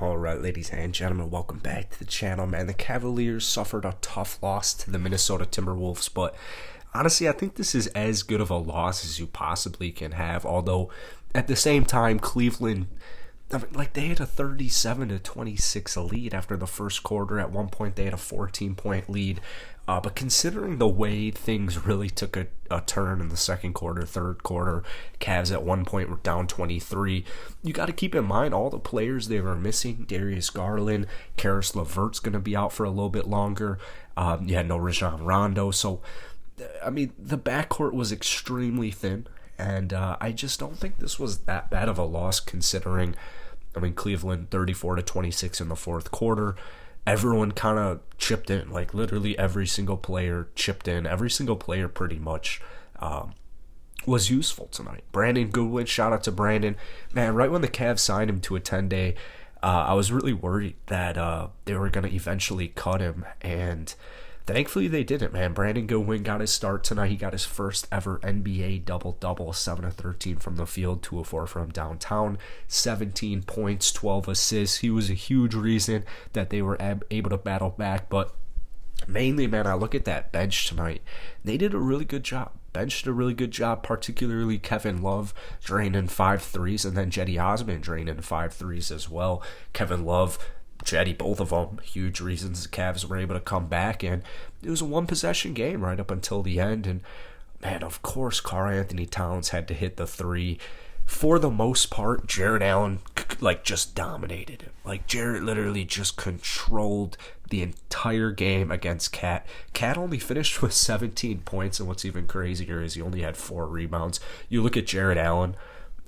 Alright, ladies and gentlemen, welcome back to the channel, man. The Cavaliers suffered a tough loss to the Minnesota Timberwolves, but honestly, I think this is as good of a loss as you possibly can have, although at the same time, Cleveland, they had a 37-26 lead after the first quarter. At one point, they had a 14-point lead. But considering the way things really took a turn in the second quarter, third quarter, Cavs at one point were down 23. You got to keep in mind all the players they were missing. Darius Garland, Karis LeVert's going to be out for a little bit longer. You had no Rajon Rondo. So, I mean, the backcourt was extremely thin. And I just don't think this was that bad of a loss considering, Cleveland 34-26 in the fourth quarter. Everyone kind of chipped in, like literally every single player chipped in. Every single player pretty much was useful tonight. Brandon Goodwin, shout out to Brandon. Man, right when the Cavs signed him to a 10-day, I was really worried that they were going to eventually cut him, and thankfully they didn't, man. Brandon Goodwin got his start tonight. He got his first ever NBA double-double, 7 of 13 from the field, 2 of 4 from downtown, 17 points, 12 assists. He was a huge reason that they were able to battle back, but mainly, man, I look at that bench tonight. They did a really good job. Bench did a really good job, particularly Kevin Love draining 5 threes, and then Cedi Osman draining 5 threes as well. Kevin Love, Cedi, both of them, huge reasons the Cavs were able to come back, and it was a one-possession game right up until the end, and man, of course, Karl-Anthony Towns had to hit the three. For the most part, Jarrett Allen, just dominated him. Jarrett literally just controlled the entire game against Cat. Cat only finished with 17 points, and what's even crazier is he only had 4 rebounds. You look at Jarrett Allen,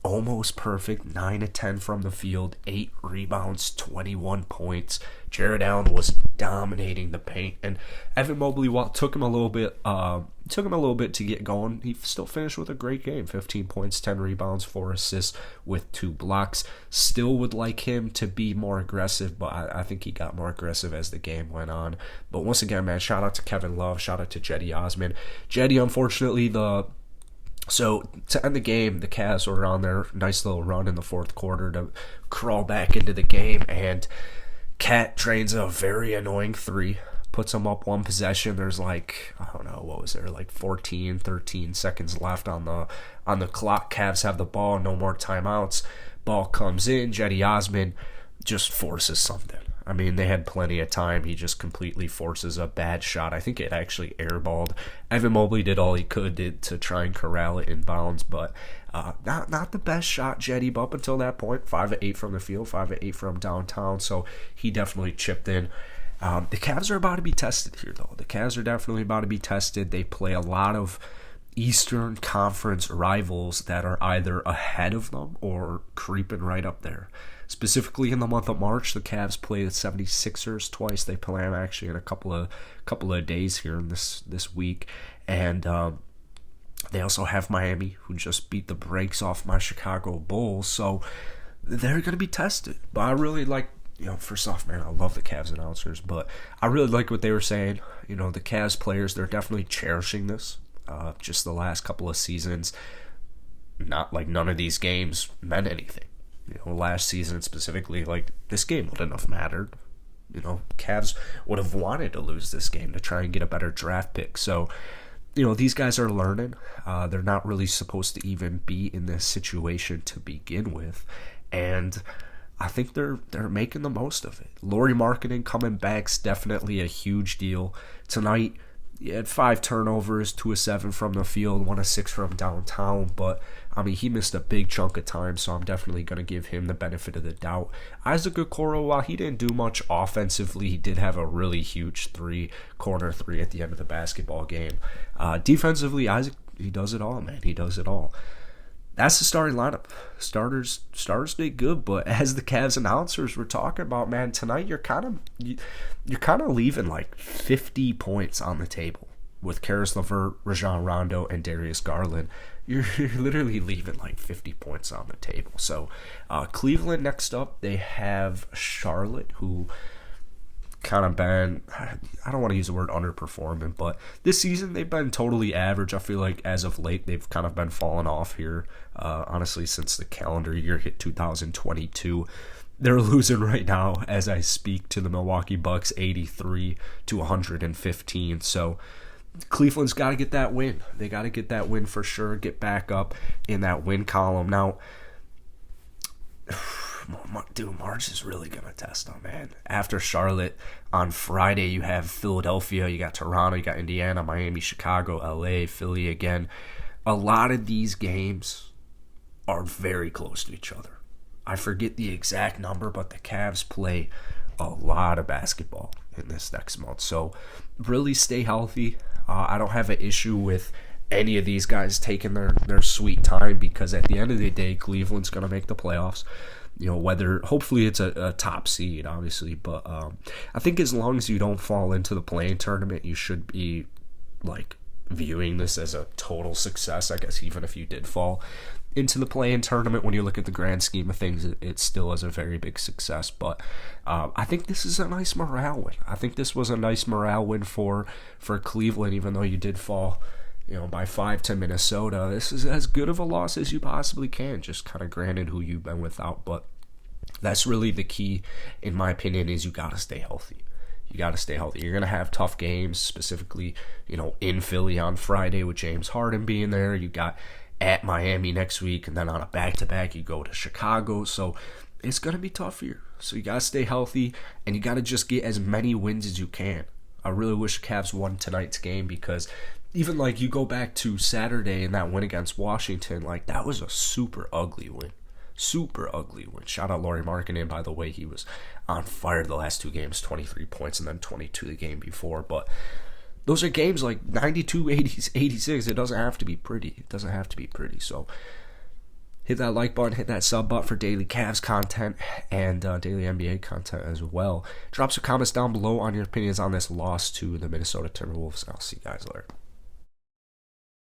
almost perfect, 9 of 10 from the field, 8 rebounds, 21 points. Jarrett Allen was dominating the paint, and Evan Mobley, while it took him a little bit to get going, he still finished with a great game. 15 points, 10 rebounds, 4 assists with 2 blocks. Still would like him to be more aggressive, but I think he got more aggressive as the game went on. But once again, man, shout out to Kevin Love, shout out to Cedi Osman. Cedi, unfortunately, So, to end the game, the Cavs were on their nice little run in the fourth quarter to crawl back into the game, and Cat drains a very annoying 3, puts them up one possession. There's 14, 13 seconds left on the clock. Cavs have the ball, no more timeouts. Ball comes in, Cedi Osman just forces something. They had plenty of time. He just completely forces a bad shot. I think it actually airballed. Evan Mobley did all he could to try and corral it in bounds, but not the best shot, Cedi, but up until that point, 5 of 8 from the field, 5 of 8 from downtown, so he definitely chipped in. The Cavs are about to be tested here, though. The Cavs are definitely about to be tested. They play a lot of Eastern Conference rivals that are either ahead of them or creeping right up there. Specifically in the month of March, the Cavs play the 76ers twice. They play them actually in a couple of days here in this week. And they also have Miami, who just beat the brakes off my Chicago Bulls. So they're going to be tested. But I really like, first off, man, I love the Cavs announcers. But I really like what they were saying. The Cavs players, they're definitely cherishing this. Just the last couple of seasons, not like none of these games meant anything. Last season specifically, this game wouldn't have mattered. Cavs would have wanted to lose this game to try and get a better draft pick. So, these guys are learning. They're not really supposed to even be in this situation to begin with. And I think they're making the most of it. Lauri Markkanen coming back's definitely a huge deal. Tonight, he had 5 turnovers, 2 of 7 from the field, 1 of 6 from downtown, but he missed a big chunk of time, so I'm definitely going to give him the benefit of the doubt. Isaac Okoro, while he didn't do much offensively, he did have a really huge corner three at the end of the basketball game. Defensively, Isaac, he does it all, man. He does it all. That's the starting lineup. Starters did good, but as the Cavs announcers were talking about, man, tonight you're kind of leaving 50 points on the table with Karis LeVert, Rajon Rondo, and Darius Garland. You're literally leaving 50 points on the table. So Cleveland next up, they have Charlotte, who kind of been, I don't want to use the word underperforming, but this season they've been totally average. I feel like as of late they've kind of been falling off here, honestly, since the calendar year hit 2022. They're losing right now as I speak to the Milwaukee Bucks 83-115. So Cleveland's got to get that win. They got to get that win for sure, get back up in that win column. Now, dude, March is really going to test them, man. After Charlotte on Friday, you have Philadelphia, you got Toronto, you got Indiana, Miami, Chicago, LA, Philly again. A lot of these games are very close to each other. I forget the exact number, but the Cavs play a lot of basketball in this next month. So really stay healthy. I don't have an issue with any of these guys taking their sweet time, because at the end of the day, Cleveland's going to make the playoffs. Whether hopefully it's a top seed, obviously. But I think as long as you don't fall into the play-in tournament, you should be like viewing this as a total success. I guess even if you did fall into the play-in tournament, when you look at the grand scheme of things, it still is a very big success. But I think this is a nice morale win. I think this was a nice morale win for Cleveland, even though you did fall by 5 to Minnesota. This is as good of a loss as you possibly can, just kind of granted who you've been without. But that's really the key, in my opinion, is you got to stay healthy. You got to stay healthy. You're going to have tough games, specifically, in Philly on Friday with James Harden being there. You got at Miami next week, and then on a back-to-back, you go to Chicago. So it's going to be tough here. So you got to stay healthy, and you got to just get as many wins as you can. I really wish the Cavs won tonight's game, because even like you go back to Saturday and that win against Washington, like that was a super ugly win. Super ugly win. Shout out Lauri Markkanen, by the way. He was on fire the last two games, 23 points and then 22 the game before. But those are games like 92, 80, 86. It doesn't have to be pretty. It doesn't have to be pretty. So hit that like button, hit that sub button for daily Cavs content and daily NBA content as well. Drop some comments down below on your opinions on this loss to the Minnesota Timberwolves. I'll see you guys later.